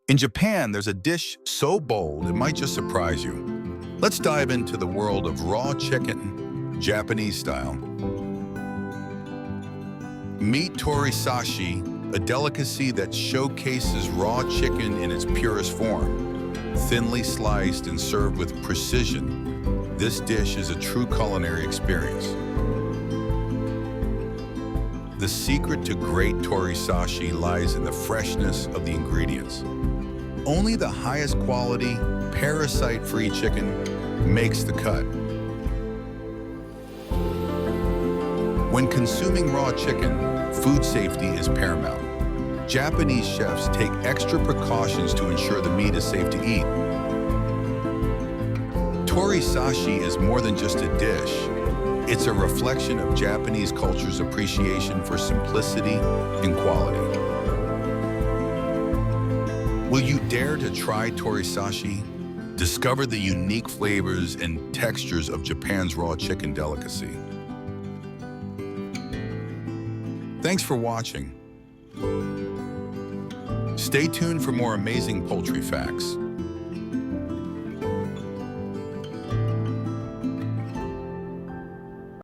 In Japan, there's a dish so bold it might just surprise you. Let's dive into the world of raw chicken, Japanese style. Meet Torisashi, a delicacy that showcases raw chicken in its purest form. Thinly sliced and served with precision, this dish is a true culinary experience. The secret to great Torisashi lies in the freshness of the ingredients. Only the highest quality, parasite-free chicken makes the cut. When consuming raw chicken, food safety is paramount. Japanese chefs take extra precautions to ensure the meat is safe to eat. Torisashi is more than just a dish. It's a reflection of Japanese culture's appreciation for simplicity and quality. Will you dare to try Torisashi? Discover the unique flavors and textures of Japan's raw chicken delicacy. Thanks for watching. Stay tuned for more amazing poultry facts.